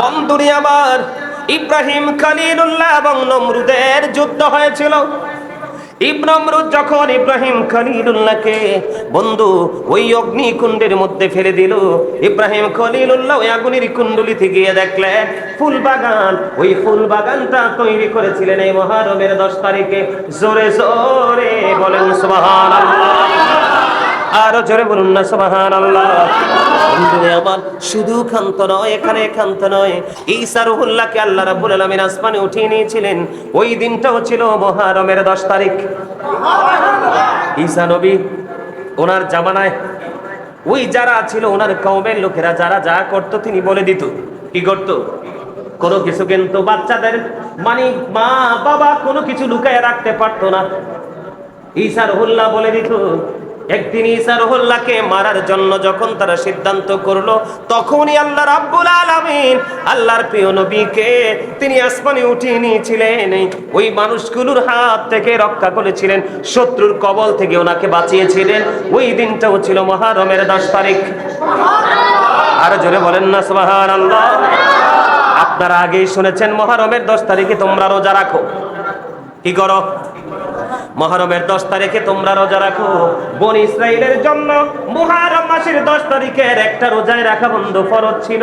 বন্ধুরে আমার, ইব্রাহিম খলিলুল্লাহ এবং নমরুদের যুদ্ধ হয়েছিল। নমরুদ যখন ইব্রাহিম খলিলুল্লাহকে বন্ধু ওই অগ্নিকুণ্ডের মধ্যে ফেলে দিল, ইব্রাহিম খলিলুল্লাহ ওই আগুনের কুণ্ডলিতে গিয়ে দেখলেন ফুল বাগান। ওই ফুল বাগানটা তৈরি করেছিলেন এই মুহররমের 10 তারিখে। জোরে জোরে বলেন সুবহানাল্লাহ, আরো জোরে বলুন না সুবহানাল্লাহ। বন্ধুরে আমার, শুধু ক্ষান্ত নয়, এখানে ক্ষান্ত নয়, ঈসা রূহুল্লাহকে আল্লাহ রাব্বুল আলামিন আসমানে উঠিয়ে নিয়েছিলেন। ওই দিনটাও ছিল মুহররমের 10 তারিখ। ঈসা নবী ওনার জামানায় ওই যারা ছিল ওনার কওমের লোকেরা যারা যা করতো তিনি বলে দিত। কি করত? কোনো কিছু কিন্তু বাচ্চাদের মানে মা বাবা কোনো কিছু লুকায় রাখতে পারতো না। ঈসা রূহুল্লাহ বলে দিত। একদিন ঈসা রূহুল্লাহকে মারার জন্য যখন তারা সিদ্ধান্ত করলো, তখনই আল্লাহ রাব্বুল আলামিন আল্লাহর প্রিয় নবীকে তিনি আসমানে উঠিয়ে নিয়েছিলেন। ওই মানুষগুলোর হাত থেকে রক্ষা করেছিলেন, শত্রুর কবল থেকে ওনাকে বাঁচিয়েছিলেন। ওই দিনটাও ছিল মুহররমের 10 তারিখ। আর জোরে বলেন না সুবহানাল্লাহ। আপনারা আগেই শুনেছেন মুহররমের 10 তারিখে তোমরা রোজা রাখো। কি করো? মুহররমের 10 তারিখে তোমরা রোজা রাখো। বনি ইসরাইলের জন্য মুহররম মাসের 10 তারিখের একটা রোজায় রাখা বন্ধ ফরজ ছিল।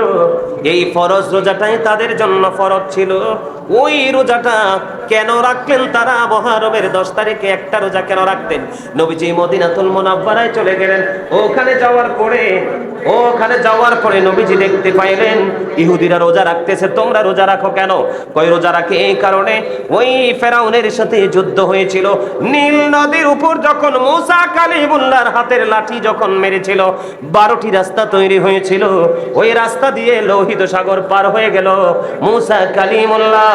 এই ফরজ রোজাটাই তাদের জন্য ফরজ ছিল। ওই রোজাটা কেন রাখলেন তারা? মুহররমের 10 তারিখে একটা রোজা কেন রাখতেন? নবীজি মদিনাতুল মুনাওয়ারায় চলে গেলেন। ওখানে যাওয়ার পরে নবীজি দেখতে পাইলেন ইহুদিরা রোজা রাখতেছে। তোমরা রোজা রাখো কেন? কই রোজা রাখে এই কারণে, ওই ফেরাউনের সাথে যুদ্ধ হয়েছিল। নীল নদীর উপর যখন মুসা কালিমুল্লাহর হাতের লাঠি যখন মেরেছিল, 12টি রাস্তা তৈরি হয়েছিল। ওই রাস্তা দিয়ে লোহিত সাগর পার হয়ে গেল মুসা কালিমুল্লাহ।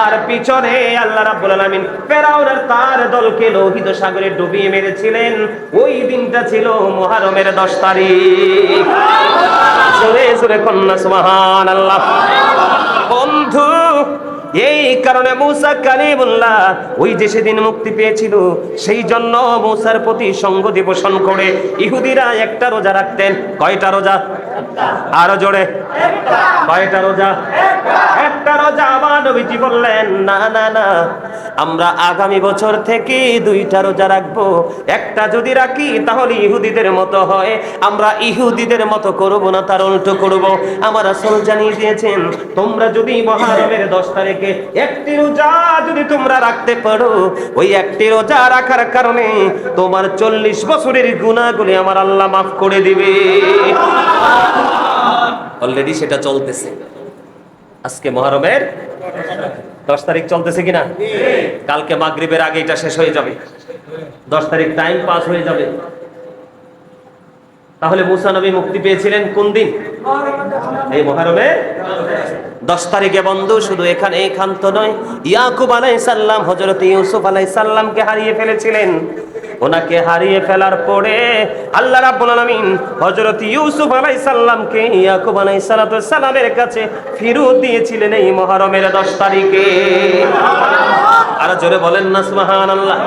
আর পিছনে আল্লাহ রাব্বুল আলামিন ফেরাউন আর তার দলকে লোহিত সাগরে ডুবিয়ে মেরেছিলেন। ওই দিনটা ছিল মুহররমের 10 তারিখ। জোরে জোরে কন্না সুবহানাল্লাহ। বন্ধু, এই কারণে মুসা কালিমুল্লাহ ওই যে সেদিন মুক্তি পেয়েছিল, সেই জন্য মুসার প্রতি সঙ্গতি পোষণ করে ইহুদিরা একটা রোজা রাখতেন। কয়টা রোজা? আরো জোরে, কয়টা রোজা? একটা রোজা। আবার নবীজি বললেন না না না, আমরা আগামী বছর থেকে 2টা রোজা রাখবো। একটা যদি রাখি তাহলে ইহুদিদের মতো হয়, আমরা ইহুদিদের মতো করব না, তার উল্টো করব। আমার রাসূল জানিয়ে দিয়েছেন, তোমরা যদি মুহররমের 10 তারিখে একটি রোজা যদি তোমরা রাখতে পারো, ওই একটি রোজা রাখার কারণে তোমার 40 বছরের গুনাহগুলি আমার আল্লাহ মাফ করে দিবে। অলরেডি সেটা চলতেছে। আজকে মুহররমের 10 তারিখ চলতেছে কিনা? কালকে মাগরিবের আগে এটা শেষ হয়ে যাবে। 10 তারিখ টাইম পাস হয়ে যাবে। তাহলে মুসা নবী মুক্তি পেয়েছিলেন কোন দিন? এই মুহররমের 10 তারিখে। বন্ধু, শুধু এখানে ক্ষান্ত নয়, ইয়াকুব আলাইহিস সালাম হযরত ইউসুফ আলাইহিস সালামকে হারিয়ে ফেলেছিলেন। ওনাকে হারিয়ে ফেলার পরে আল্লাহ রাব্বুল আলামিন হযরত ইউসুফ আলাইহিস সালামকে ইয়াকুব আলাইহিস সালামের কাছে ফিরত দিয়েছিলেন এই মুহররমের 10 তারিখে। আর জোরে বলেন না সুবহানাল্লাহ।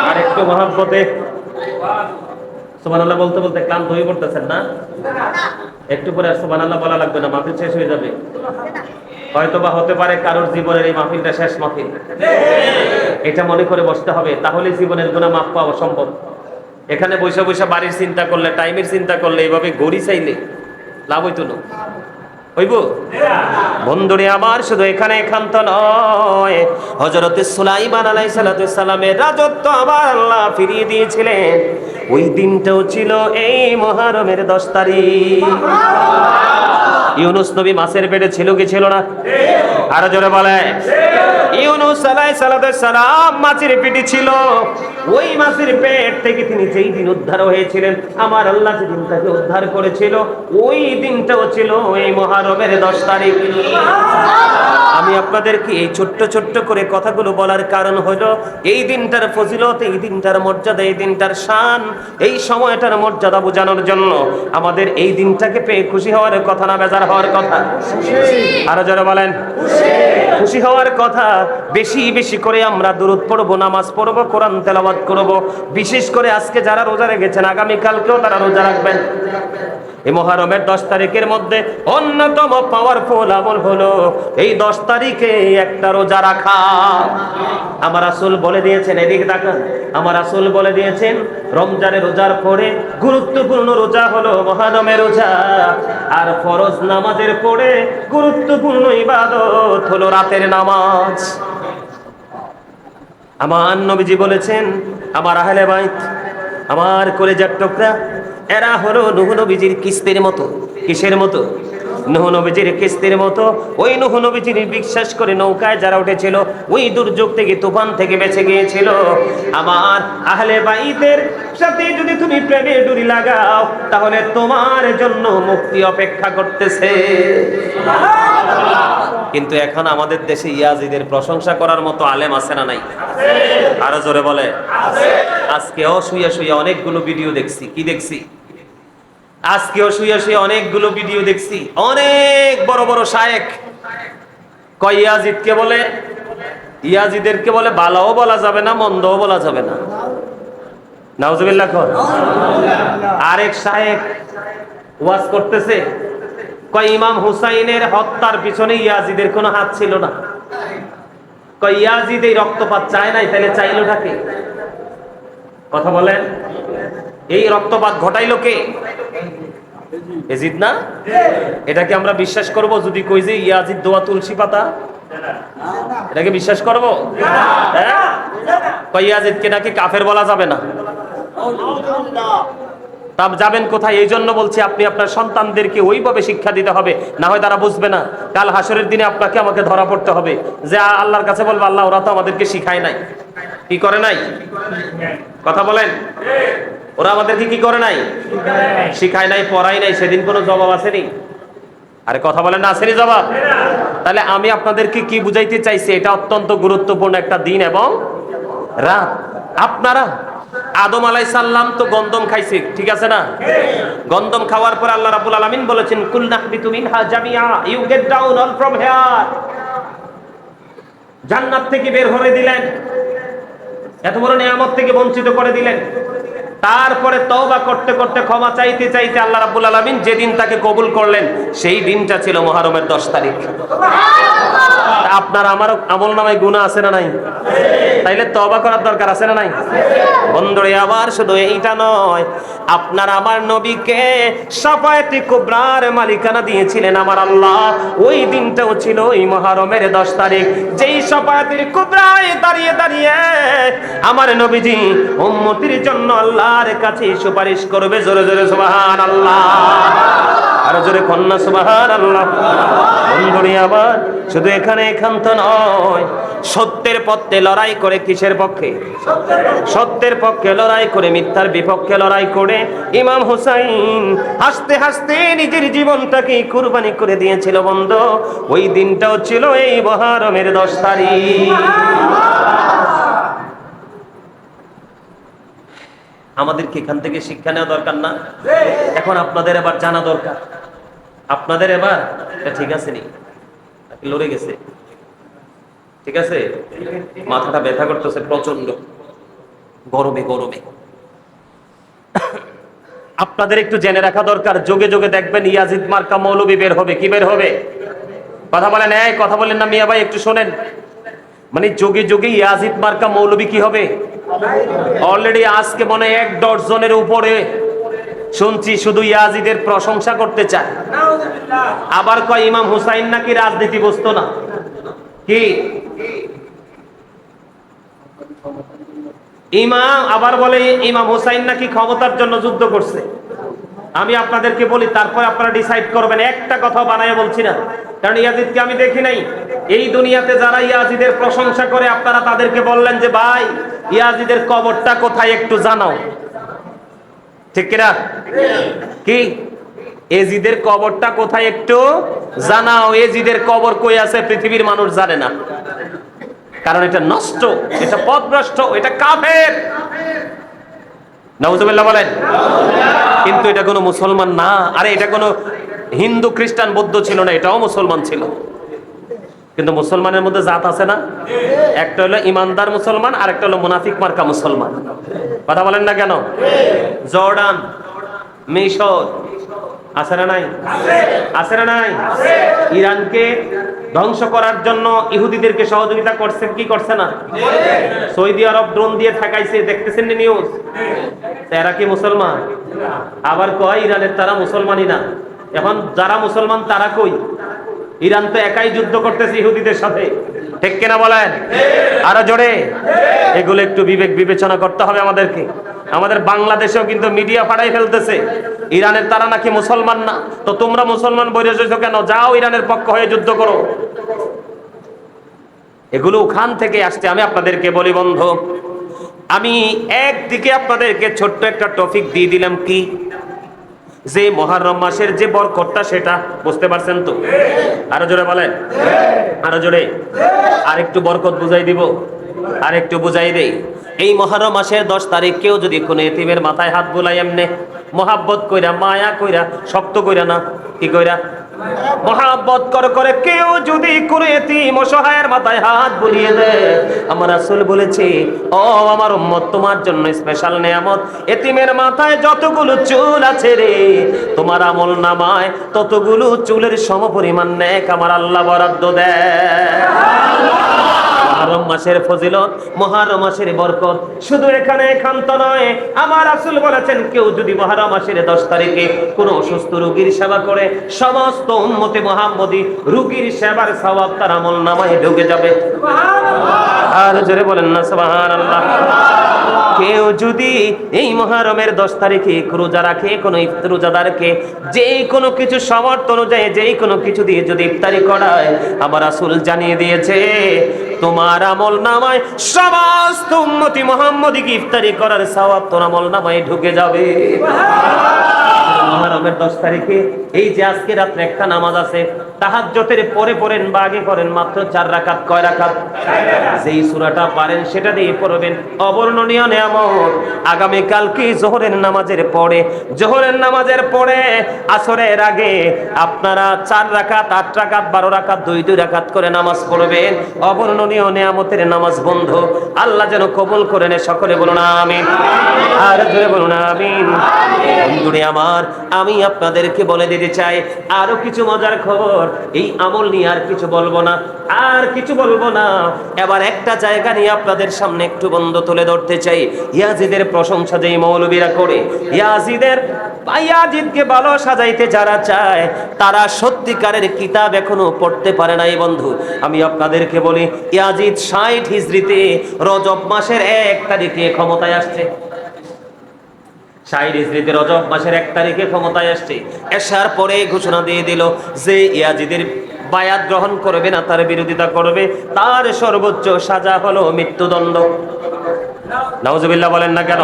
আর একটু মহব্বতে সুবহানাল্লাহ বলতে বলতে ক্লান্ত হয়ে পড়তেছেন না? একটু পরে সুবহানাল্লাহ বলা লাগবে না, মাহফিল শেষ হয়ে যাবে। হয়তোবা হতে পারে কারোর জীবনের এই মাহফিলটা শেষ মাহফিল, এটা মনে করে বসতে হবে, তাহলে জীবনের গুনাহ মাফ পাওয়া সম্ভব। এখানে বসে বসে বাড়ির চিন্তা করলে, টাইমের চিন্তা করলে, এইভাবে গড়ি চাইলে লাভ হইতো না, হইব? বন্ধুরে আমার, শুধু এখানে ক্ষান্ত নয়, হযরত সুলাইমান আলাইহিস সালামের রাজত্ব আবার আল্লাহ ফিরিয়ে দিয়েছিলেন। ওই দিনটাও ছিল এই মুহররমের 10 তারিখ। ইউনুস নবী মাছের পেটে ছিল কি ছিল না? আরো জোরে বলে। ইউনুস আলাইহিস সালাম মাছের পেটে ছিল। ওই মাছের পেট থেকে তিনি যেই দিন উদ্ধার হয়েছিলেন, আমার আল্লাহ যেদিন তাকে উদ্ধার করেছিল, ওই দিনটাও ছিল এই মুহররমের 10 তারিখ। আমি আপনাদেরকে এই ছোট্ট ছোট্ট করে কথাগুলো বলার কারণ হলো, এই দিনটার ফজিলত, এই দিনটার মর্যাদা, এই দিনটার শান, এই সময়টার মর্যাদা বোঝানোর জন্য। আমাদের এই দিনটাকে পেয়ে খুশি হওয়ার কথা না বেজার হওয়ার কথা? আরো যারা বলেন খুশি হওয়ার কথা। বেশি বেশি করে আমরা দুরূদ পড়বো, নামাজ পড়বো, কোরআন তেলাওয়াত করব। বিশেষ করে আজকে যারা রোজা রেখেছেন, আগামীকালকেও তারা রোজা রাখবেন। এই মুহররমের 10 তারিখের মধ্যে অন্যতম পাওয়ারফুল আমল হলো এই 10 তারিখে একটা রোজা রাখা। আমার রাসূল বলে দিয়েছেন, এদিকে তাকান, আমার রাসূল বলে দিয়েছেন রমজানের রোজার পরে গুরুত্বপূর্ণ রোজা হলো মুহররমের রোজা, আর ফরজ নামাজের পরে গুরুত্বপূর্ণ ইবাদত হলো রাতের নামাজ। আমার নবীজি বলেছেন, আমার আহলে বাইত, আমার কলেজার টুকরা, এরা হলো নূহ নবীজির কিস্তির মতো। কিসের মতো? নূহ নবীজির কিস্তির মতো। ওই নূহ নবীজির বিশ্বাস করে নৌকায় যারা উঠেছিল, ওই দুর্যোগ থেকে, তুফান থেকে বেঁচে গিয়েছিল। আমার আহলে বাইতের সাথে যদি তুমি প্রেমের ডুরি লাগাও, তাহলে তোমার জন্য মুক্তি অপেক্ষা করতেছে। কিন্তু এখন আমাদের দেশে ইয়াজিদের প্রশংসা করার মতো আলেম আছে না নাই? আরো জোরে বলে। আজকেও শুয়ে শুয়ে অনেকগুলো ভিডিও দেখছি। কি দেখছি? আজকেও শুয়ে শুয়ে অনেকগুলো ভিডিও দেখছি। অনেক বড় বড় শায়েখ কয় ইয়াজিদকে বলে, ইয়াজিদেরকে বলে ভালোও বলা যাবে না, মন্দও বলা যাবে না। নাউজুবিল্লাহ কর। আরেক শায়েখ ওয়াজ করতেছে, কয় ইমাম হুসাইনের হত্যার পিছনে ইয়াজিদের কোনো হাত ছিল না। কয় ইয়াজিদ এই রক্তপাত চায় নাই, তাহলে চাইলোটা কে? কথা বলেন। এই রক্তপাত ঘটাইলো কে? ইয়াজিদ না? এটাকে আমরা বিশ্বাস করব যদি কই যে ইয়াজিদ দোয়া তুলসী পাতা? এটাকে বিশ্বাস করব? হ্যাঁ? কয় ইয়াজিদকে নাকি কাফের বলা যাবে না। তা যাবেন কোথায়? এই জন্য বলছি আপনি আপনার সন্তানদেরকে ওইভাবে শিক্ষা দিতে হবে, না হয় তারা বুঝবে না। কাল হাসরের দিনে আপনাকে আমাকে ধরা পড়তে হবে যে আল্লাহর কাছে বলবো, আল্লাহ ওরা তো আমাদেরকে শিখায় নাই। কি করে নাই? কথা বলেন। ওরা আমাদেরকে কি করে নাই? শিখায় নাই, পড়াই নাই। সেদিন কোনো জবাব আসেনি? আরে কথা বলেন না, আসেনি জবাব? তাহলে আমি আপনাদেরকে কি বুঝাইতে চাইছি, এটা অত্যন্ত গুরুত্বপূর্ণ একটা দিন এবং রাত। আপনারা আদম আলাইহিস সালাম তো গন্ধম খাইছে, ঠিক আছে না? গন্ধম খাওয়ার পর আল্লাহ রাব্বুল আলামিন বলেছেন কুল নাহবিতু মিনহা জামিআ, you get down all from here. জান্নাত থেকে বের করে দিলেন, এত বড় নিয়ামত থেকে বঞ্চিত করে দিলেন। তারপরে তওবা করতে করতে, ক্ষমা চাইতে চাইতে আল্লাহ রাব্বুল আলামিন যেদিন তাকে কবুল করলেন, সেই দিনটা ছিল মুহররমের 10 তারিখ। আপনার আমার আমল নামায় গুনাহ আছে না নাই? তাইলে তওবা করার দরকার আছে না নাই? বন্ধুরে, আবার শুধু এইটা নয়, আপনার আমার নবীকে শাফায়াতে কুবরার মালিকানা দিয়েছিলেন আমার আল্লাহ। ওই দিনটাও ছিল এই মুহররমের 10 তারিখ, যেই শাফায়াতের কুবরায় দাঁড়িয়ে দাঁড়িয়ে আমার নবীজি উম্মতির জন্য আল্লাহর কাছে সুপারিশ করবে। জোরে জোরে সুবহানাল্লাহ, আরো জোরে কন্যা সুবহানাল্লাহ। বন্ধুরে, আবার শুধু এখানে একান্ত নয়, সত্যের পথে লড়াই করে। কিসের পক্ষে? সত্যের পক্ষে লড়াই করে, মিথ্যার বিপক্ষে লড়াই করে ইমাম হুসাইন হাসতে হাসতে নিজের জীবনটাকে কুরবানি করে দিয়েছিল। বন্ধু, ওই দিনটাও ছিল এই মুহররমের 10 তারিখ। আমাদেরকে এখান থেকে শিক্ষা নেওয়া দরকার না? এখন আপনাদের এবার জানা দরকার। আপনাদের এবার ঠিক আছে নি? লড়ে গেছে? ঠিক আছে? মাথাটা ব্যথা করতেছে প্রচন্ড গরমে গরমে। আপনাদের একটু জেনে রাখা দরকার, যোগে যোগে দেখবেন ইয়াজিদ মার্কা মৌলবী বের হবে। কি বের হবে? কথা বলেন। এই কথা বলেন না মিয়া ভাই, একটু শোনেন। মানে যোগে যোগে ইয়াজিদ মার্কা মৌলবী কি হবে? অলরেডি আজকে মনে 1 ডজনের উপরে শুনছি শুধু ইয়াজিদের প্রশংসা করতে চায়। আবার কয় ইমাম হুসাইন নাকি রাজনীতি বুঝতো না। কি ইমাম আবার বলে ইমাম হুসাইন নাকি ক্ষমতার জন্য যুদ্ধ করছে। আমি আপনাদেরকে বলি, তারপর আপনারা ডিসাইড করবেন। একটা কথা বানায় বলছি না, কারণ ইয়াজিদকে আমি দেখি নাই। এই দুনিয়াতে যারা ইয়াজিদের প্রশংসা করে, আপনারা তাদেরকে বললেন যে ভাই ইয়াজিদের কবরটা কোথায় একটু জানাও। ঠিক কিনা? কি এজিদের কবরটা কোথায় একটু জানাও। এজিদের কবর কই আছে পৃথিবীর মানুষ জানে না, কারণ এটা নষ্ট, এটা পথভ্রষ্ট, এটা কাফের। নাউজুবিল্লাহ বলেন। কিন্তু এটা কোনো মুসলমান না। আরে এটা কোনো হিন্দু খ্রিস্টান বৌদ্ধ ছিল না, এটাও মুসলমান ছিল। কিন্তু মুসলমানের মধ্যে জাত আছে না? একটা হলো ইমানদার মুসলমান, আর একটা হলো মুনাফিক মার্কা মুসলমান। কথা বলেন না কেন? জর্ডান, মিশর, আছে না নাই? আছে না নাই? ইরানকে ধ্বংস করার জন্য ইহুদিদেরকে সহযোগিতা করছে কি করছে না? সৌদি আরব ড্রোন দিয়ে ঠেকাইছে, দেখতেছেন না নিউজ? এরা কি মুসলমান? আবার কয় ইরানের তারা মুসলমানই না। এখন যারা মুসলমান তারা কই? ইরান তো একাই যুদ্ধ করতেছে ইহুদিদের সাথে, ঠিক কিনা বলেন? আরো জোরে। এগুলো একটু বিবেক বিবেচনা করতে হবে আমাদেরকে। আমাদের বাংলাদেশেও কিন্তু মিডিয়া ফাটাই ফেলতেছে ইরানের তারা নাকি মুসলমান না, তো তোমরা মুসলমান বইরে রয়েছো কেন? যাও ইরানের পক্ষ হয়ে যুদ্ধ করো। এগুলো ওখান থেকে আসছে। আমি আপনাদেরকে বলি বন্ধু, আমি একদিকে আপনাদেরকে ছোট্ট একটা টপিক দিয়ে দিলাম, কি যে মুহররম মাসের যে বরকতটা সেটা বুঝতে পারছেন তো? আরো জোরে বলেন, আরো জোরে। আর একটু বরকত বুঝাই দিব, আর একটু বুঝাই দেই। এই মুহররম মাসের 10 তারিখ কেউ যদি কোনো এতিমের মাথায় হাত বুলাই, এমনি মোহাব্বত কইরা, মায়া কইরা, শক্ত কইরা না, কি কইরা? মোহাব্বত করে কেউ যদি কোনো এতিম অসহায়ের মাথায় হাত বুলিয়ে দেয়, আমার রাসূল বলেছে, ও আমার উম্মত, তোমার জন্য স্পেশাল নিয়ামত, এতিমের মাথায় যতগুলো চুল আছে রে, তোমার আমল নামায় ততগুলো চুলের সমপরিমাণ নেক আমার আল্লাহ বরাদ্দ দেয়। মুহররম মাসের ফজিলত, মুহররম মাসের বরকত শুধু এখানে একান্ত নয়। আমার রাসূল বলেছেন, কেউ যদি মুহররম মাসের 10 তারিখে কোনো অসুস্থ রোগীর সেবা করে, সমস্ত উম্মতে মুহাম্মদী রোগীর সেবার সওয়াব তার আমল নামায় ঢুকে যাবে। সুবহানাল্লাহ। আর জোরে বলেন না সুবহানাল্লাহ। কেউ যদি এই মুহররমের 10 তারিখে রোজা রাখে, কোনো রোজাদারকে যেই কোনো কিছু সামর্থ্য অনুযায়ী যেই কোনো কিছু দিয়ে যদি ইফতারি করায়, আমার রাসূল জানিয়ে দিয়েছে, তোমার আমল নামায় সমস্ত উম্মতি মুহাম্মদীকে ইফতারি করার সওয়াব তোর আমল নামায় ঢুকে যাবে। মুহররমের 10 তারিখে এই যে আজকে রাতে একটা নামাজ আছে, তাহাজ্জুদের পরে পড়েন বা আগে করেন, মাত্র 4 রাকাত। কয় রাকাত? যেই সূরাটা পারেন সেটা দিয়ে পড়বেন, অবর্ণনীয় নিয়ামত। আগামী কালকে জোহরের নামাজের পরে, জোহরের নামাজের পরে আসরের আগে আপনারা 4 রাকাত, 8 রাকাত, 12 রাকাত, 2 রাকাত করে নামাজ পড়বেন। অবর্ণনীয় নিয়ামতের নামাজ বন্ধু, আল্লাহ যেন কবুল করে নেয়। সকলে বলুন আমিন। আর জোরে বলুন আমিন। বন্ধুরে আমার, আমি আপনাদেরকে বলে দিতে চাই আরো কিছু মজার খবর। এই আমল নিয়ে আর কিছু বলবো না, আর কিছু বলবো না। এবার একটা জায়গা নিয়ে আপনাদের সামনে একটু বন্ধ তুলে ধরতে চাই। ইয়াজিদের প্রশংসা যেই মৌলবীরা করে, ইয়াজিদকে ভালো সাজাইতে যারা চায়, তারা সত্যিকারের কিতাব এখনো পড়তে পারে নাই বন্ধু। আমি আপনাদেরকে বলি, ইয়াজিদ 60 হিজরিতে রজব মাসের 1 তারিখে ক্ষমতায় আসছে। 60 হিজরিতে রজব মাসের 1 তারিখে ক্ষমতায় আসছে। এসার পরে ঘোষণা দিয়ে দিল যে ইয়াজিদের বায়াত গ্রহণ করবে না, তার বিরোধিতা করবে, তার সর্বোচ্চ সাজা হলো মৃত্যুদণ্ড। নাউজুবিল্লাহ বলেন না কেন?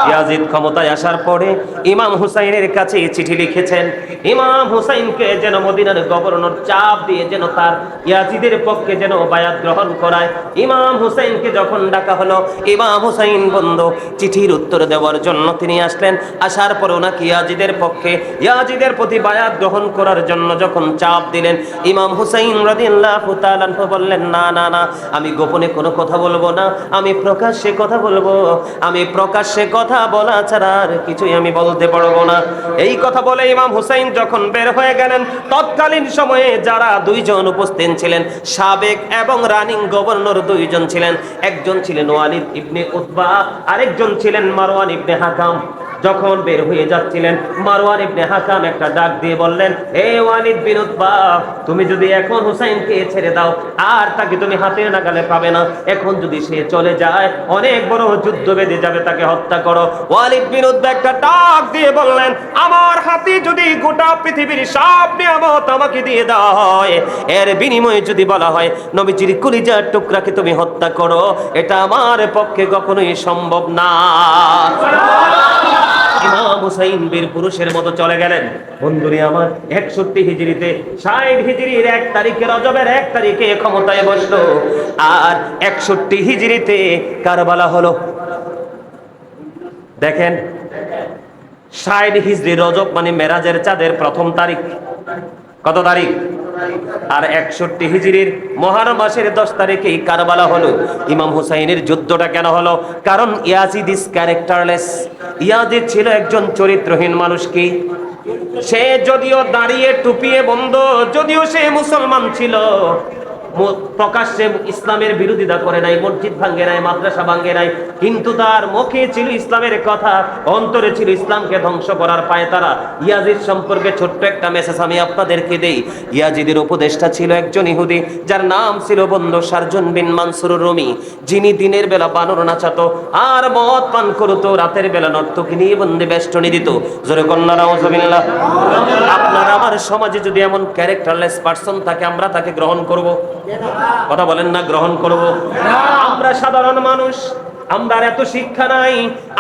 ইয়াজিদ ক্ষমতায় আসার পরে ইমাম হুসাইনের কাছে চিঠি লিখেছেন। ইমাম হুসাইনকে যেন মদিনার গভর্নর চাপ দিয়ে যেন তার ইয়াজিদের পক্ষে যেন বায়াত গ্রহণ করায়। ইমাম হুসাইনকে যখন ডাকা হলো, ইমাম হুসাইন বন্ধু চিঠির উত্তর দেওয়ার জন্য তিনি আসলেন। আসার পর ওনাকে ইয়াজিদের পক্ষে, ইয়াজিদের প্রতি বায়াত গ্রহণ করার জন্য যখন চাপ দিলেন, ইমাম হুসাইন রাদিয়াল্লাহু তাআলা বললেন, না না না, আমি গোপনে কোনো কথা বলবো না, আমি প্রকাশ্যে কথা বলবো, আমি প্রকাশ্যে কথা বলা ছাড়া আর কিছুই আমি বলতে পারবো না। এই কথা বলে ইমাম হুসাইন যখন বের হয়ে গেলেন, তৎকালীন সময়ে যারা 2 জন উপস্থিত ছিলেন, সাবেক এবং রানিং গভর্নর 2 জন ছিলেন। একজন ছিলেন ওয়ালিদ ইবনে উতবা, আরেকজন ছিলেন মারওয়ান ইবনে হাকাম। যখন বের হয়ে যাচ্ছিলেন, মারওয়ান ইবনে হাকাম একটা ডাক দিয়ে বললেন, হে ওয়ালিদ বিন উতবা, তুমি যদি এখন হুসাইনকে ছেড়ে দাও, আর তাকে তুমি হাতের নাগালে পাবে না। এখন যদি সে চলে যায়, অনেক বড় যুদ্ধ বেঁধে যাবে, তাকে হত্যা করো। ওয়ালিদ বিন উতবা একটা ডাক দিয়ে বললেন, আমার হাতে যদি গোটা পৃথিবীর সব নিয়ামত আমাকে দিয়ে দেওয়া হয়, এর বিনিময়ে যদি বলা হয় নবীজির কলিজার টুকরাকে তুমি হত্যা করো, এটা আমার পক্ষে কখনোই সম্ভব না। ইমাম হুসাইন বীর পুরুষের মতো চলে গেলেন। বন্ধুরে আমার, 61 হিজরিতে 60 হিজরির 1 তারিখে, রজবের 1 তারিখে ক্ষমতায় বসলো। আর 61 হিজরিতে কারবালা হলো। দেখেন, 60 হিজরি রজব মানে মেরাজের চাঁদের প্রথম তারিখ। কত তারিখ? আর 61 হিজরির মুহররম মাসের 10 তারিখেই কারবালা হলো। ইমাম হুসাইনের যুদ্ধটা কেন হলো? কারণ ইয়াজিদ ইজ ক্যারেক্টারলেস। ইয়াজিদ ছিল একজন চরিত্রহীন মানুষ। কি সে যদিও দাঁড়িয়ে টুপিয়ে বন্ধ, যদিও সে মুসলমান ছিল, প্রকাশ্যে ইসলামের বিরোধিতা করে নাই, মসজিদ ভাঙ্গে নাই, মাদ্রাসা ভাঙ্গে নাই, কিন্তু তার মুখে ছিল ইসলামের কথা, অন্তরে ছিল ইসলামকে ধ্বংস করার পায়তারা। ইয়াজিদ সম্পর্কে ছোট্ট একটা মেসেজ আমি আপনাদেরকে দেই। ইয়াজিদের উপদেষ্টা ছিল একজন ইহুদি, যার নাম ছিল বন্ধু শারজুন বিন মানসুর রুমি, যিনি দিনের বেলা বানর নাচাতো আর মদ পান করতো, রাতের বেলা নর্তকী নিয়ে বন্দে বেষ্টনী দিত। জোরে কন্যা নাউজুবিল্লাহ। আপনার আমার সমাজে যদি এমন ক্যারেক্টারলেস পারসন থাকে, আমরা তাকে গ্রহণ করব? কথা বলেন না, গ্রহণ করব? আমরা সাধারণ মানুষ, আমরা এত শিক্ষা নাই,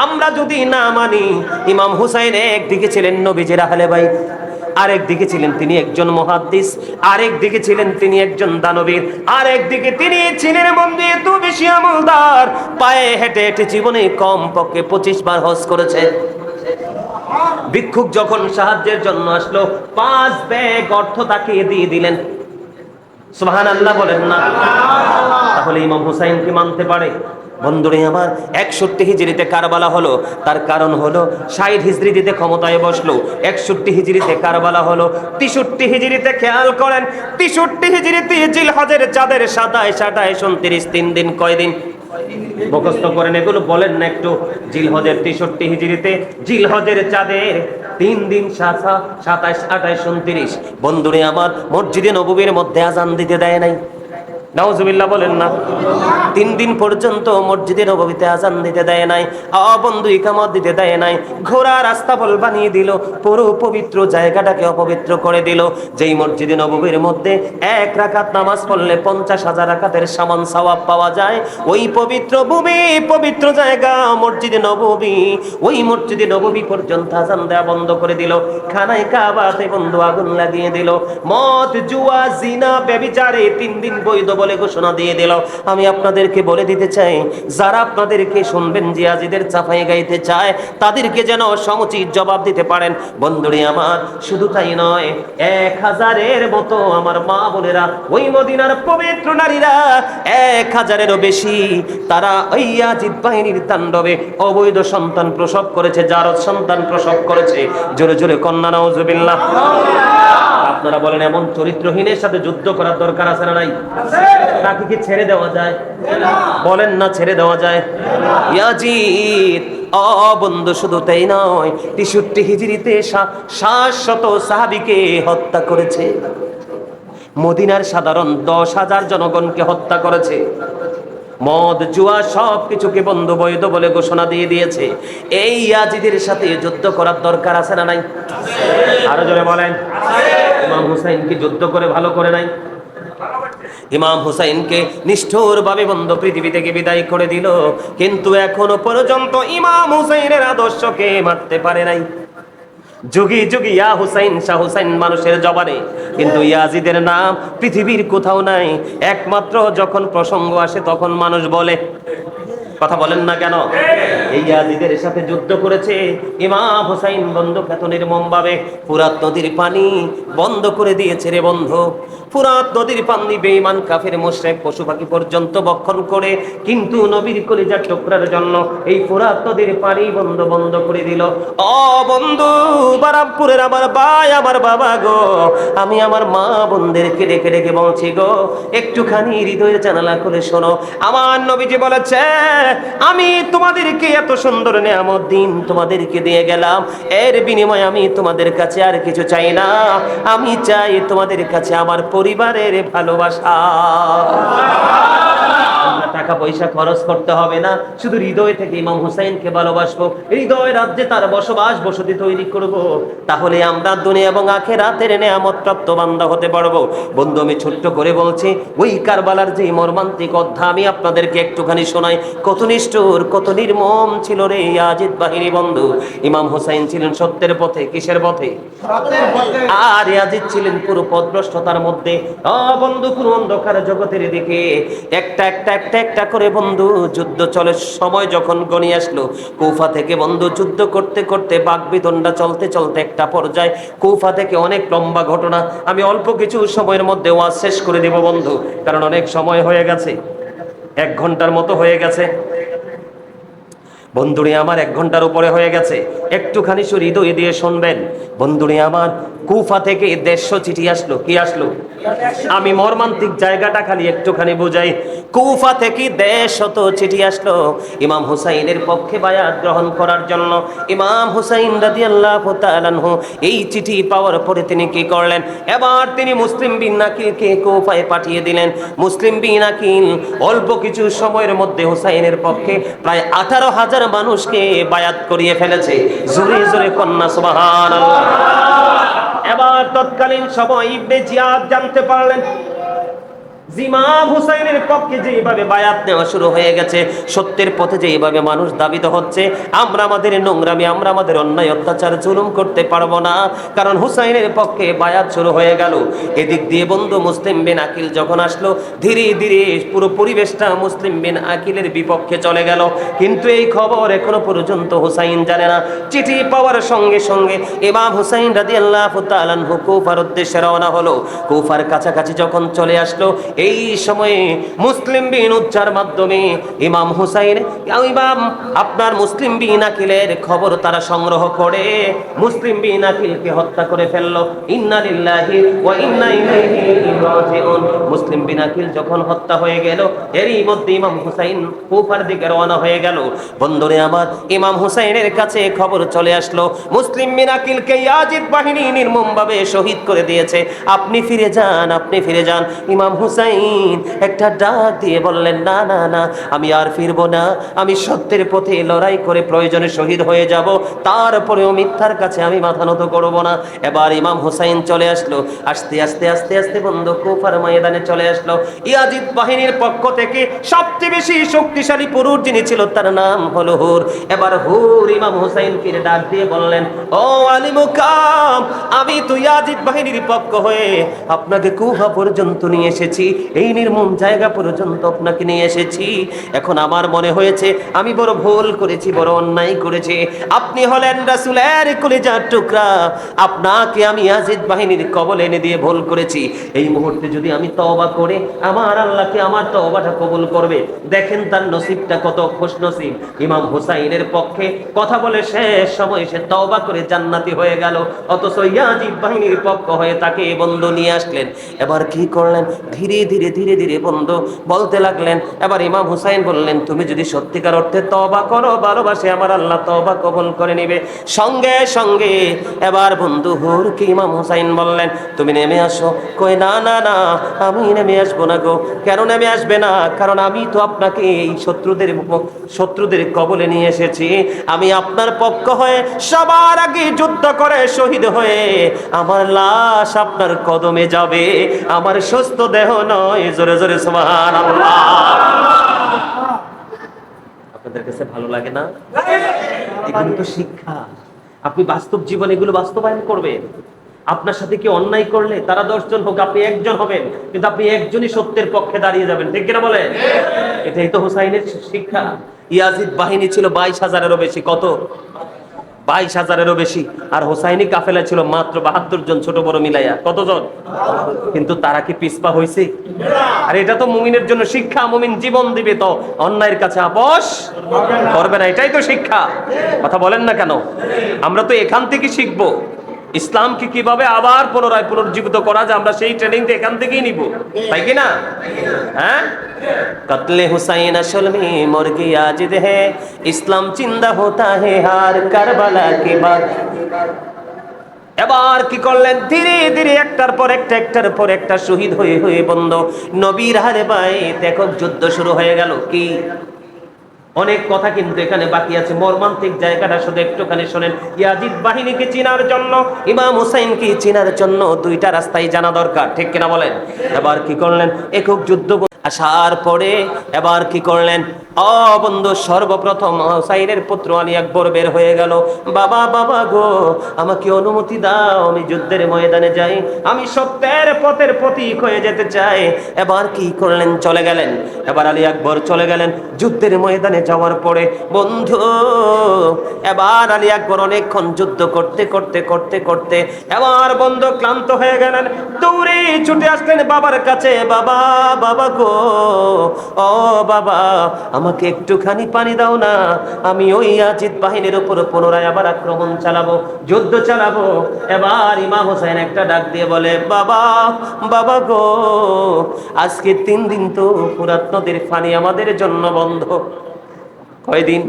আমরা যদি না মানি। ইমাম হুসাইন একদিকে ছিলেন নবীজির আহলে বাইত, আরেকদিকে ছিলেন তিনি একজন মুহাদ্দিস, আরেকদিকে ছিলেন তিনি একজন দানবীর, আরেকদিকে তিনি ছিলেন বন্ধু এত বেশি আমলদার, পায়ে হেঁটে হেঁটে জীবনে কম পক্ষে 25 বার হজ করেছে। ভিক্ষুক যখন সাহায্যের জন্য আসলো, 5 ব্যাগ অর্থ তাকে দিয়ে দিলেন। সুবহানাল্লাহ বলেন না? তাহলে ইমাম হুসাইন কি মানতে পারে? বন্ধুরে আমার, 61 হিজরিতে কারবালা হলো, তার কারণ হলো 60 হিজরিতে ক্ষমতায় বসলো, 61 হিজরিতে কারবালা হলো, 63 হিজরিতে খেয়াল করেন, 63 হিজরিতে জিলহজের চাঁদের 27, 28, 29, 3 দিন, কয় দিন মুখস্থ করেন এগুলো, বলেন না একটু। জিলহজের 63 হিজরিতে জিলহজের চাঁদের 3 দিন, 27, 28, 29। বন্ধুরে আমার, মসজিদে নববীর মধ্যে আজান দিতে দেয় নাই। নাউজুবিল্লাহ বলেন না? 3 দিন পর্যন্ত মসজিদে নববীতে আজান দিতে দেয় নাই, বন্ধু ইকামত দিতে দেয় নাই, ঘোড়া রাস্তা বল বানিয়ে দিল, পুরো পবিত্র জায়গাটাকে অপবিত্র করে দিল। যেই মসজিদে নববীর মধ্যে 1 রাকাত নামাজ পড়লে 50,000 রাকাতের সমান সওয়াব পাওয়া যায়, ওই পবিত্র ভূমি, পবিত্র জায়গা মসজিদে নববী, ওই মসজিদে নববী পর্যন্ত আজান দেওয়া বন্ধ করে দিল। খানায় কাবাতে বন্ধু আগুন লাগিয়ে দিল। মদ, জুয়া, জিনা, ব্যভিচারে 3 দিন বৈধ বলে ঘোষণা দিয়ে দিল। আমি আপনাদেরকে বলে দিতে চাই, যারা আপনাদেরকে শুনবেন জিয়াজিদের চাপাই গাইতে চায়, তাদেরকে যেন সমুচিত জবাব দিতে পারেন। বন্ধুরে আমার, শুধু তাই নয়, 1000-এর মতো আমার মা বোনেরা, ওই মদিনার পবিত্র নারীরা 1000-এরও বেশি, তারা ওই ইয়াজিদ বাহিনীর তাণ্ডবে অবৈধ সন্তান প্রসব করেছে, জারজ সন্তান প্রসব করেছে। জোরে জোরে কন্যা নাউজুবিল্লাহ। আপনারা বলেন, এমন চরিত্রহীনের সাথে যুদ্ধ করার দরকার আছে না নাই? তাকে কি ছেড়ে দেওয়া যায়? বলেন না, ছেড়ে দেওয়া যায়? ইয়াজিদ বন্ধু শুধু তাই নয়, 63 হিজরিতে 700 সাহাবীকে হত্যা করেছে, মদিনার সাধারণ 10,000 জনগণকে হত্যা করেছে, মদ, জুয়া সব কিছুকে বন্ধ বৈধ বলে ঘোষণা দিয়ে দিয়েছে। এই ইয়াজিদের সাথে যুদ্ধ করার দরকার আছে না নাই? আরো জোরে বলেন। ইমাম হুসাইন কি যুদ্ধ করে ভালো করে নাই? ইমাম হুসাইনকে নিষ্ঠুরভাবে বন্ধ পৃথিবী থেকে বিদায় করে দিল, কিন্তু এখনো পর্যন্ত ইমাম হুসাইনের আদর্শকে মারতে পারে নাই। যুগি যুগি ইয়া হুসাইন, শাহ হুসাইন মানুষের জবানে, কিন্তু ইয়াজিদের নাম পৃথিবীর কোথাও নাই। একমাত্র যখন প্রসঙ্গ আসে তখন মানুষ বলে। কথা বলেন না কেন? এই ইয়াজিদের সাথে যুদ্ধ করেছে ইমাম হুসাইন বন্ধু কত নির্মমভাবে। ফুরাত নদীর পানি বন্ধ করে দিয়েছে রে বন্ধু। ফুরাত নদীর পানি বেঈমান কাফের মুশরিক পশু পাখি পর্যন্ত ভক্ষণ করে, কিন্তু নবীর কলিজার টুকরার জন্য এই ফুরাত নদীর পানি বন্ধ করে দিল। ও বন্ধু, বারামপুরের আমার ভাই, আমার বাবা গো, আমি আমার মা বোনদেরকে ডেকে ডেকে বলছি গো, একটুখানি হৃদয়ের জানালা খুলে শোনো। আমার নবীজি বলেছে, আমি তোমাদেরকে এত সুন্দর নেয়ামত দিন তোমাদেরকে দিয়ে গেলাম, এর বিনিময়ে আমি তোমাদের কাছে আর কিছু চাই না, আমি চাই তোমাদের কাছে আমার পরিবারের ভালোবাসা। টাকা পয়সা খরচ করতে হবে না, শুধু হৃদয় থেকে ইমাম হুসাইনকে ভালোবাসবো, হৃদয় রাজ্যে তার বসবাস বসতি তৈরি করব, তাহলে আমরা দুনিয়া এবং আখিরাতের নেয়ামত প্রাপ্ত বান্দা হতে পারবো। বন্ধু, আমি ছোট্ট করে বলছি, ওই কারবালার যে মর্মান্তিক অধ্যায় আমি আপনাদেরকে একটুখানি শোনাই। কত নিষ্ঠুর, কত নির্মম ছিল রে ইয়াজিদ বাহিনী বন্ধু। ইমাম হুসাইন ছিলেন সত্যের পথে। কিসের পথে? আর ইয়াজিদ ছিলেন পুরো পথভ্রষ্টতার মধ্যে। বন্ধু, কোন অন্ধকার জগতের দিকে একটা একটা একটা একটা করে বন্ধু যুদ্ধ চলে। সময় যখন গণিয়ে আসলো, কুফা থেকে বন্ধু যুদ্ধ করতে করতে বাকবিতণ্ডা চলতে চলতে একটা পর্যায়ে কুফা থেকে অনেক লম্বা ঘটনা, আমি অল্প কিছু সময়ের মধ্যে ওয়াজ শেষ করে দেব বন্ধু, কারণ অনেক সময় হয়ে গেছে, 1 ঘন্টার মতো হয়ে গেছে। বন্ধুরে আমার 1 ঘন্টার উপরে হয়ে গেছে, একটুখানি হৃদয় দিয়ে শুনবেন। বন্ধুরে আমার, কুফা থেকে 150 চিঠি আসলো। কি আসলো? আমি মর্মান্তিক জায়গাটা খালি একটুখানি বুঝাই। কুফা থেকে 150 চিঠি আসলো ইমাম হুসাইনের পক্ষে বায়াত গ্রহণ করার জন্য। ইমাম হুসাইন রাদিয়াল্লাহু তাআলা আনহু এই চিঠি পাওয়ার পরে তিনি কি করলেন? এবার তিনি মুসলিম বিন আকিলকে কুফায় পাঠিয়ে দিলেন। মুসলিম বিন আকিল অল্প কিছু সময়ের মধ্যে হুসাইনের পক্ষে প্রায় 18,000 মানুষকে বায়াত করিয়ে ফেলেছে। জোরে জোরে কন্যা সুবহানাল্লাহ। এবার তৎকালীন সময় ইবনে জিয়াদ জানতে পারলেন ইমাম হুসাইনের পক্ষে যেভাবে বায়াত নেওয়া শুরু হয়ে গেছে, সত্যের পথে যেভাবে মানুষ দাবিত হচ্ছে, আমরা আমাদের নোংরামি, আমরা আমাদের অন্যায় অত্যাচার জুলুম করতে পারবো না, কারণ হুসাইনের পক্ষে বায়াত শুরু হয়ে গেল। এদিক দিয়ে বন্ধু মুসলিম বিন আকিল যখন আসলো, ধীরে ধীরে পুরো পরিবেশটা মুসলিম বিন আকিলের বিপক্ষে চলে গেল। কিন্তু এই খবর এখনো পর্যন্ত হুসাইন জানে না। চিঠি পাওয়ার সঙ্গে সঙ্গে ইমাম হুসাইন রাদিয়াল্লাহু তাআলা আনহু কুফার উদ্দেশ্যে রওনা হলো। কুফার কাছাকাছি যখন চলে আসলো, এই সময়ে মুসলিম বিন উচ্চার মাধ্যমে ইমাম হুসাইন, ইমাম আপনার মুসলিম বিন আকিলের খবর তারা সংগ্রহ করে মুসলিম বিন আকিলকে হত্যা করে ফেললো। ইন্না লিল্লাহি ওয়া ইন্না ইলাইহি রাজিউন। মুসলিম বিন আকিল যখন হত্যা হয়ে গেল, এরই মধ্যে ইমাম হুসাইন কুফার দিকে রওনা হয়ে গেল। বন্ধুরে আমার, ইমাম হুসাইনের কাছে খবর চলে আসলো মুসলিম বিন আকিলকে ইয়াজিদ বাহিনী নির্মমভাবে শহীদ করে দিয়েছে, আপনি ফিরে যান, আপনি ফিরে যান। ইমাম হুসাইন একটা ডাক দিয়ে বললেন, না না না, আমি আর ফিরবো না, আমি সত্যের পথে লড়াই করে প্রয়োজনে শহীদ হয়ে যাব, তারপরেও মিথ্যার কাছে আমি মাথা নত করবো না। এবার ইমাম হুসাইন চলে আসলো, আস্তে আস্তে আস্তে আস্তে বন্ধু কুফার ময়দানে চলে আসলো। ইয়াজিদ বাহিনীর পক্ষ থেকে সবচেয়ে বেশি শক্তিশালী পুরুষ যিনি ছিল, তার নাম হলো হুর। এবার হুর ইমাম হুসাইনকে ডাক দিয়ে বললেন, ও আলী মুকাম, আমি তো ইয়াজিদ বাহিনীর পক্ষ হয়ে আপনাকে কুফা পর্যন্ত নিয়ে এসেছি, এই নির্মম জায়গা পর্যন্ত আপনাকে নিয়ে এসেছি। এখন আমার মনে হয়েছে আমি বড় ভুল করেছি, বড় অন্যায় করেছি। আপনি হলেন রাসূলের কলিজার টুকরা, আপনাকে আমি ইয়াজিদ বাহিনীর কবলে এনে দিয়ে ভুল করেছি। এই মুহূর্তে যদি আমি তওবা করে, আমার আল্লাহকে আমার তওবাটা কবুল করবে। দেখেন তার নসিবটা কত খুশনসিব। ইমাম হুসাইনের পক্ষে কথা বলে শেষ সময় সে তওবা করে জান্নাতি হয়ে গেল, অথচ ইয়াজিদ বাহিনীর পক্ষ হয়ে তাকে বন্ধু নিয়ে আসলেন। এবার কি করলেন? ধীরে ধীরে ধীরে ধীরে বন্ধু বলতে লাগলেন। এবার ইমাম হুসাইন বললেন, তুমি যদি সত্যিকার অর্থে তওবা করো, ভালোবাসে, আমার আল্লাহ তওবা কবুল করে নেবে। সঙ্গে সঙ্গে এবার বন্ধু হুরকে ইমাম হুসাইন বললেন, তুমি নেমে আসো। কই, না না না, আমি নেমে আসবো না গো। কেন নেমে আসবে না? কারণ আমি তো আপনাকে এই শত্রুদের কবলে নিয়ে এসেছি। আমি আপনার পক্ষ হয়ে সবার আগে যুদ্ধ করে শহীদ হয়ে আমার লাশ আপনার কদমে যাবে, আমার সুস্থ দেহ নয়। জোরে জোরে সুবহানাল্লাহ। আপনাদের কাছে ভালো লাগে না? এগুলো তো শিক্ষা। আপনি বাস্তব জীবনে এগুলো বাস্তবায়ন করবেন। আপনার সাথে কি অন্যায় করলে তারা 10 জন হোক, আপনি একজন হবেন, কিন্তু আপনি একজনই সত্যের পক্ষে দাঁড়িয়ে যাবেন, ঠিক কিনা বলেন? এটাই তো হুসাইনের শিক্ষা। ইয়াজিদ বাহিনী ছিল 22,000-এরও বেশি। কত? 22,000-এরও বেশি। আর হুসাইনি কাফেলা ছিল মাত্র 72 জন, ছোট বড় মিলাইয়া। কতজন? কিন্তু তারা কি পিছপা হয়েছে? আর এটা তো মুমিনের জন্য শিক্ষা। মুমিন জীবন দিবে তো অন্যায়ের কাছে আপোষ করবে না, এটাই তো শিক্ষা। কথা বলেন না কেন? আমরা তো এখান থেকে শিখবো ইসলামকে কিভাবে আবার পুনরায় পুনর্জীবিত করা যায়। আমরা সেই ট্রেনিং তো এখান থেকেই নিব, তাই কি না? হ্যাঁ, কতলে হুসাইন আসল মে মর গয়া জিদ হে, ইসলাম জিন্দা হোতা হে হার কারবালা কে বাদ। এবার কি করলেন? ধীরে ধীরে একটার পর একটা, একটার পর একটা শহীদ হয়ে হয়ে বন্ধ নবীর হারে ভাই দেখো যুদ্ধ শুরু হয়ে গেল। কি অনেক কথা কিন্তু এখানে বাকি আছে। মর্মান্তিক জায়গাটা শুধু একটুখানি শোনেন। ইয়াজিদ বাহিনীকে চেনার জন্য, ইমাম হুসাইনকে চেনার জন্য 2টা রাস্তাই জানা দরকার, ঠিক কিনা বলেন? এবার কি করলেন? একক যুদ্ধ আসার পরে এবার কি করলেন? বন্ধু সর্বপ্রথম হুসাইনের পুত্র আলী আকবর বের হয়ে গেল। বাবা বাবা গো, আমাকে অনুমতি দাও, আমি যুদ্ধের ময়দানে যাই, আমি সত্যের পথের প্রতীক হয়ে যেতে চাই। এবার কি করলেন? চলে গেলেন। এবার আলী আকবর চলে গেলেন যুদ্ধের ময়দানে যাওয়ার পরে বন্ধু এবার আলী আকবর অনেকক্ষণ যুদ্ধ করতে করতে করতে করতে এবার বন্ধু ক্লান্ত হয়ে গেলেন, দৌড়ে ছুটে আসলেন বাবার কাছে। বাবা, বাবা গো, ও বাবা, আমাকে একটুখানি পানি দাও না, আমি ওই ইয়াজিদ বাহিনীর উপর পুনরায় আবার আক্রমণ চালাবো, যুদ্ধ চালাবো। এবার ইমাম হোসেন একটা ডাক দিয়ে বলে, বাবা, বাবা গো, আজকে 3 দিন তো ফুরাত নদীর পানি আমাদের জন্য বন্ধ। কয়দিন?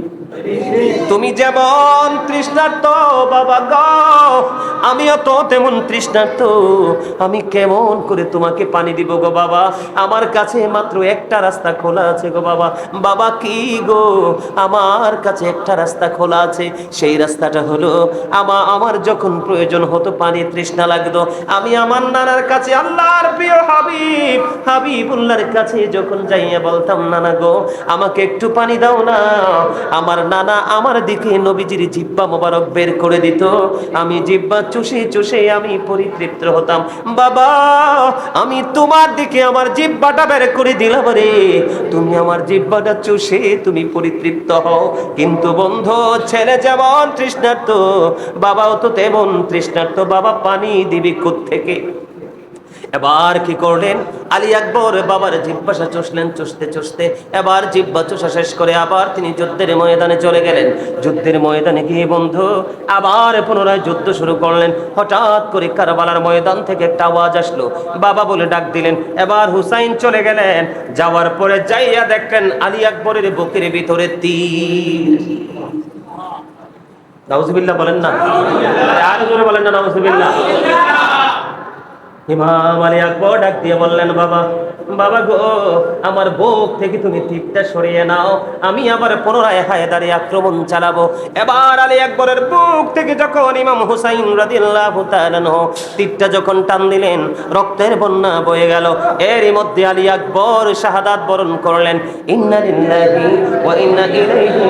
তুমি যেমন তৃষ্ণার্ত বাবা গো, আমিও তো তেমন তৃষ্ণার্ত। আমি কেমন করে তোমাকে পানি দিব গো বাবা? আমার কাছে মাত্র একটা রাস্তা খোলা আছে গো বাবা। বাবা কি গো? আমার কাছে একটা রাস্তা খোলা আছে, সেই রাস্তাটা হলো আমার যখন প্রয়োজন হতো, পানি তৃষ্ণা লাগতো, আমি আমার নানার কাছে, আল্লাহর প্রিয় হাবিব হাবিবুল্লাহর কাছে যখন যাইয়া বলতাম, নানা গো আমাকে একটু পানি দাও না, আমার নানা আমার দিকে নবীজির জিহ্বা মোবারক বের করে দিত, আমি জিহ্বা চুষে চুষে আমি পরিতৃপ্ত হতাম। বাবা, আমি তোমার দিকে আমার জিহ্বাটা বের করে দিলাম রে, তুমি আমার জিহ্বাটা চুষে তুমি পরিতৃপ্ত হও। কিন্তু বন্ধু, ছেলে যেমন তৃষ্ণার্ত বাবাও তো তেমন তৃষ্ণার্ত। বাবা পানি দিবি কোত্থেকে? এবার কি করলেন আলী আকবর? বাবার জিহ্বাটা চুষলেন, চুষতে চুষতে এবার জিহ্বা চুষা শেষ করে আবার তিনি যুদ্ধের ময়দানে চলে গেলেন। যুদ্ধের ময়দানে গিয়ে বন্ধু আবার পুনরায় যুদ্ধ শুরু করলেন। হঠাৎ করে কারবালার ময়দান থেকে একটা আওয়াজ আসলো, বাবা বলে ডাক দিলেন। এবার হুসাইন চলে গেলেন, যাওয়ার পরে যাইয়া দেখলেন আলী আকবরের বুকের ভিতরে তীর। নাউজুবিল্লাহ বলেন না, আর জোরে বলেন না নাউজুবিল্লাহ। ইমাম আলী আকবর ডাক দিয়ে বললেন, বাবা, বাবা গো, আমার বুক থেকে তুমি তীরটা সরিয়ে নাও, আমি আবার পুনরায় হায়দারে আক্রমণ চালাবো। এবার আলী আকবরের বুক থেকে যখন ইমাম হুসাইন রাদিয়াল্লাহু তাআলা আনহু তীরটা যখন টান দিলেন, রক্তের বন্যা বয়ে গেল। এরই মধ্যে আলী আকবর শাহাদাত বরণ করলেন। ইন্না লিল্লাহি ওয়া ইন্না ইলাইহি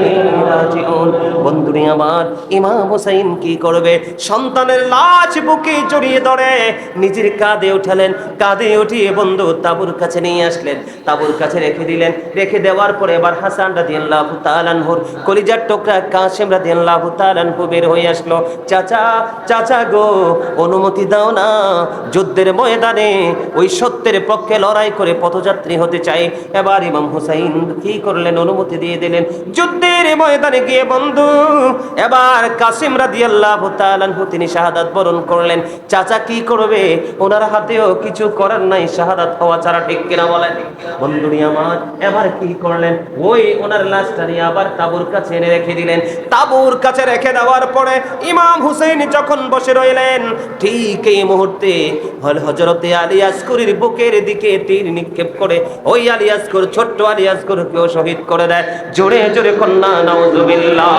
রাজিউন। বন্ধুরে আমার, ইমাম হুসাইন কি করবে? সন্তানের লাশ বুকে জড়িয়ে ধরে নিজের কাঁধে উঠালেন, কাঁধে উঠিয়ে বন্ধু তাবুর কাছে নিয়ে আসলেন, তাবুর কাছে রেখে দিলেন। রেখে দেওয়ার পরে এবার হাসান রাদিয়াল্লাহু তাআলা আনহুর কলিজার টুকরা কাসেম রাদিয়াল্লাহু তাআলা আনহু বের হয়ে আসলো। চাচা, চাচা গো, অনুমতি দাও না, যুদ্ধের ময়দানে ওই সত্যের পক্ষে লড়াই করে পথযাত্রী হতে চাই। এবার ইমাম হুসাইন কি করলেন? অনুমতি দিয়ে দিলেন। যুদ্ধের ময়দানে গিয়ে বন্ধু এবার কাসেম রাদিয়াল্লাহু তাআলা আনহু তিনি শাহাদাত বরণ করলেন। চাচা কি করবে? ওনার হাতেও কিছু করার নাই, শাহাদাত হওয়া ছাড়া, ঠিক কিনা বলেন বন্ধুরি আমার? এবার কি করলেন? ওই ওনার লাশটা নিয়ে আবার তাবুর কাছে এনে রেখে দিলেন। তাবুর কাছে রেখে দেওয়ার পরে ইমাম হুসাইন যখন বসে রইলেন, ঠিক এই মুহূর্তে হযরতে আলী আসগরের বুকের দিকে তীর নিক্ষেপ করে ওই আলী আসগর, ছোট্ট আলী আসগরকেও শহীদ করে দেয়। জোরে জোরে কন্যা নাউজুবিল্লাহ।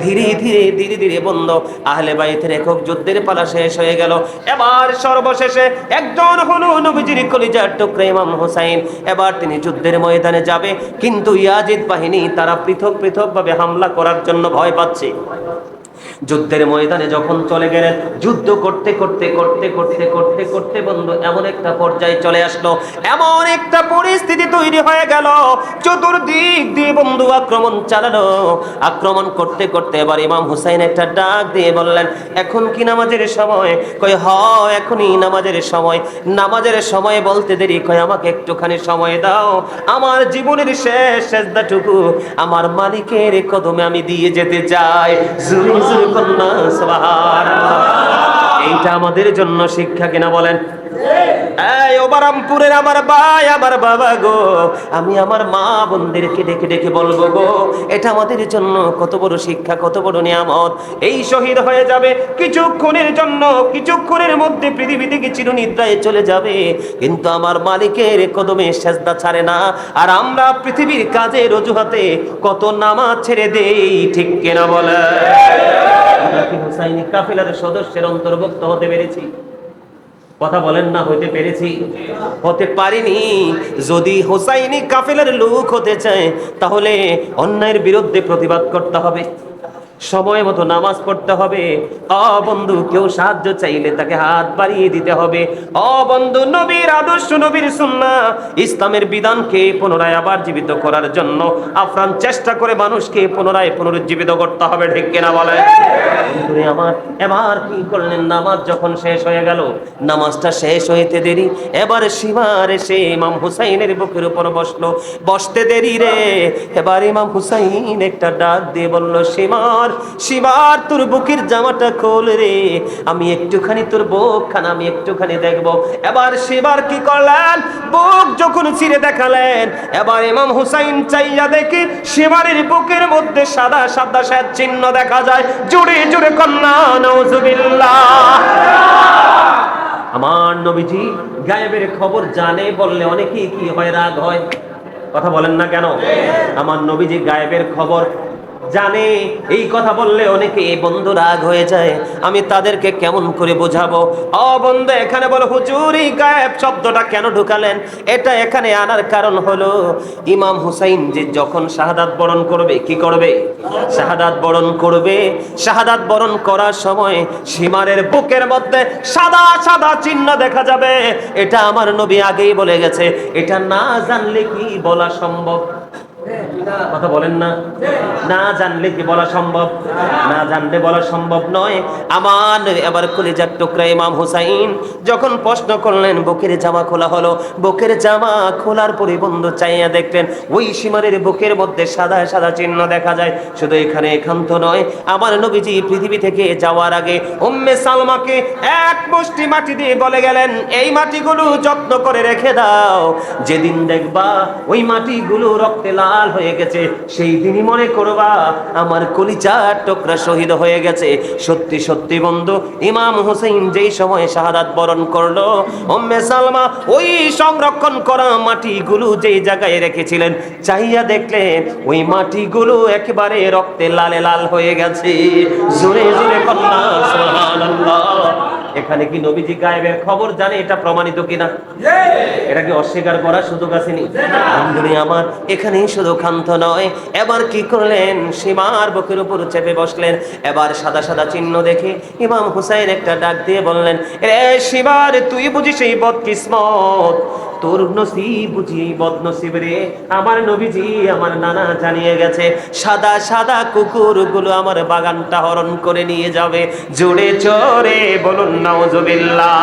ধীরে ধীরে ধীরে ধীরে বন্ধু আহলে বাইতের একক যুদ্ধের পালা শেষ হয়ে গেল। এবার সর্বশেষে একজন হলো নবীজির কলিজার টুকরা ইমাম হুসাইন। এবার তিনি যুদ্ধের ময়দানে যাবে, কিন্তু ইয়াজিদ বাহিনী তারা পৃথক পৃথক ভাবে হামলা করার জন্য ভয় পাচ্ছে। যুদ্ধের ময়দানে যখন চলে গেলেন, যুদ্ধ করতে করতে করতে করতে করতে করতে বন্ধু এমন একটা পর্যায়ে চলে আসলো, এমন একটা পরিস্থিতি তৈরি হয়ে গেল, চতুর্দিক দিয়ে বন্ধু আক্রমণ চালালো। আক্রমণ করতে করতে এবার ইমাম হুসাইন একটা ডাক দিয়ে বললেন, এখন কি নামাজের সময়? কই হ, এখনই নামাজের সময়। নামাজের সময় বলতে দেরি, কই আমাকে একটুখানি সময় দাও, আমার জীবনের শেষ সেজদাটুকু আমার মালিকের কদমে আমি দিয়ে যেতে চাই। জুরি জুরি কন্যা সুবহানাল্লাহ। এইটা আমাদের জন্য শিক্ষা কিনা বলেন? এই ওবারামপুরের আমার ভাই, আমার বাবা গো, আমি আমার মা বোনদেরকে ডেকে ডেকে বলবো গো, এটা আমাদের জন্য কত বড় শিক্ষা, কত বড় নিয়ামত। এই শহীদ হয়ে যাবে কিছুক্ষণের জন্য, কিছুক্ষণের মধ্যে পৃথিবী থেকে চিরনিদ্রায় চলে যাবে, কিন্তু আমার মালিকের কদমে সেজদা ছাড়ে না। আর আমরা পৃথিবীর কাজের অজুহাতে কত নামাজ ছেড়ে দেই, ঠিক কিনা বলে? আমরা কি হুসাইনি কাফেলার সদস্যের অন্তর্ভুক্ত হতে পেরেছি? কথা বলেন না, হইতে পেরেছি? হতে পারিনি। যদি হুসাইনি কাফেলার লোক হতে চায়, তাহলে অন্যায়ের বিরুদ্ধে প্রতিবাদ করতে হবে, সময় মতো নামাজ পড়তে হবে। বন্ধু কেউ সাহায্য চাইলে তাকে হাত বাড়িয়ে দিতে হবে। বন্ধু নবীর আদর্শ, নবীর সুন্নাহ, ইসলামের বিধানকে পুনরায় আবার জীবিত করার জন্য আপ্রাণ চেষ্টা করে মানুষকে পুনরায় পুনরুজ্জীবিত করতে হবে। ঠিক কিনা বলে? বন্ধুরে আমার, এবার কি করলেন? নামাজ যখন শেষ হয়ে গেল, নামাজটা শেষ হইতে দেরি, এবার সীমার এসে ইমাম হুসাইনের বুকের উপর বসলো। বসতে দেরি রে, এবার ইমাম হুসাইন একটা ডাক দিয়ে বলল, সীমার, সীমার তোর বুকের জামাটা খোল রে, আমি একটুখানি তোর বুকখানা আমি একটুখানি দেখবো। এবার সীমার কি করলেন? বুক যখন ছিঁড়ে দেখালেন, এবার ইমাম হুসাইন চাইয়া দেখি সীমারের বুকের মধ্যে সাদা সাদা শ্বেত চিহ্ন দেখা যায়। জোরে জোরে কন্যা নাউজুবিল্লাহ। আমার নবীজি গায়েবের খবর জানে বললে অনেকেই কি হয়? রাগ হয়। কথা বলেন না কেন? আমার নবীজি গায়েবের খবর জানে, এই কথা বললে অনেকে এই বন্ধু রাগ হয়ে যায়। আমি তাদেরকে কেমন করে বোঝাবো? বন্ধু এখানে বলো, হুজুর এই গায়েব শব্দটা কেন ঢুকালেন? এটা এখানে আনার কারণ হলো, ইমাম হুসাইন যে যখন শাহাদাত বরণ করবে, কি করবে? শাহাদাত বরণ করবে। শাহাদাত বরণ করার সময় সীমারের বুকের মধ্যে সাদা সাদা চিহ্ন দেখা যাবে। এটা আমার নবী আগেই বলে গেছে। এটা না জানলে কি বলা সম্ভব? কথা বলেন না? না জানলে কি বলা সম্ভব? না জানলে বলা সম্ভব নয়। আমার এবার কলিজার টুকরা ইমাম হুসাইন যখন প্রশ্ন করলেন, বুকের জামা খোলা হলো। বুকের জামা খোলার পরে বন্ধু চাইয়া দেখলেন ওই সীমারের বুকের মধ্যে সাদা সাদা চিহ্ন দেখা যায়। শুধু এখানে একান্ত নয়, আমার নবীজি পৃথিবী থেকে যাওয়ার আগে উম্মে সালমাকে এক মুষ্টি মাটি দিয়ে বলে গেলেন, এই মাটিগুলো যত্ন করে রেখে দাও, যেদিন দেখবা ওই মাটিগুলো রক্তে লাল হয়ে গেছে, সেই দিনই মনে করবা আমার কলিজার টুকরা শহীদ হয়ে গেছে। সত্যি সত্যি বন্ধু, ইমাম হুসাইন যেই সময় শাহাদাত বরণ করলো, উম্মে সালমা ওই সংরক্ষণ করা মাটিগুলো যেই জায়গায় রেখেছিলেন, চাইয়া দেখলেন ওই মাটিগুলো একেবারে রক্তে লালে লাল হয়ে গেছে। জোরে জোরে কন্যা সুবহানাল্লাহ। এখানে কি নবীজি গায়েবের খবর জানে? এটা প্রমাণিত কিনা? এটা কি অস্বীকার করার সুযোগ আসেনি? বন্ধুরে আমার, এখানেই শুধু ক্ষান্ত নয়, এবার কি করলেন? সীমার বুকের উপর চেপে বসলেন। এবার সাদা সাদা চিহ্ন দেখে ইমাম হুসাইন একটা ডাক দিয়ে বললেন, রে সীমার, তুই বুঝি সেই বদকিসমত, তোর নসিব বুঝি বদনসিব রে। আমার নবীজি, আমার নানা জানিয়ে গেছে, সাদা সাদা কুকুরগুলো আমার বাগানটা হরণ করে নিয়ে যাবে। জোরে জোরে বলুন নাউজুবিল্লাহ।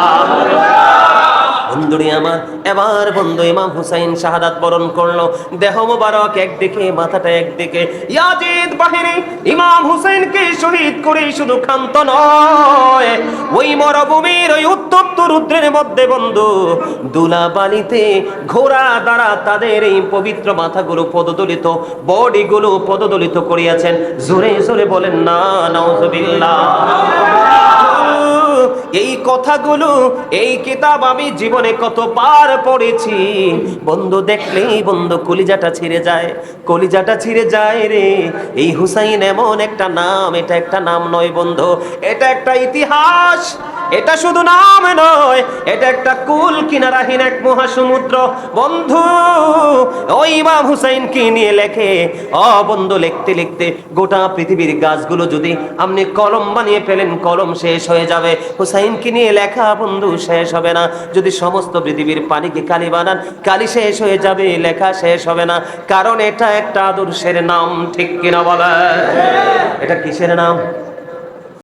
বন্ধুরে আমার, এবার বন্ধু ইমাম হুসাইন শাহাদাত বরণ করলো। দেহ মোবারক একদিকে, মাথাটা একদিকে। ইয়াজিদ বাহিনী ইমাম হুসাইনকে শহীদ করে শুধু ক্ষান্ত নয়, ওই মরুভূমির ওই উত্তপ্ত রুদ্রের মধ্যে বন্ধু দুলা বালিতে ঘোড়া দ্বারা তাদের এই পবিত্র মাথাগুলো পদদলিত, বডিগুলো পদদলিত করিয়াছেন। জোরে জোরে বলেন না নাউজুবিল্লাহ। এই কথাগুলো, এই কিতাব আমি জীবনে কতবার পড়েছি বন্ধু, দেখলেই বন্ধু কলিজাটা ছিঁড়ে যায়, কলিজাটা ছিঁড়ে যায় রে। এই হুসাইন এমন একটা নাম, এটা একটা নাম নয় বন্ধু, এটা একটা ইতিহাস। এটা শুধু নাম নয়, এটা একটা কুল কিনারাহীন এক মহাসমুদ্র বন্ধু। ওই ইমাম হুসাইনকে নিয়ে লেখে, বন্ধু লিখতে লিখতে গোটা পৃথিবীর গাছগুলো যদি আপনি কলম বানিয়ে ফেলেন, কলম শেষ হয়ে যাবে। হুসাইনকে নিয়ে লেখা বন্ধু শেষ হবে না। যদি সমস্ত পৃথিবীর পানিকে কালি বানান, কালি শেষ হয়ে যাবে, লেখা শেষ হবে না। কারণ এটা একটা আদর্শের নাম। ঠিক কিনা বলে? এটা কিসের নাম?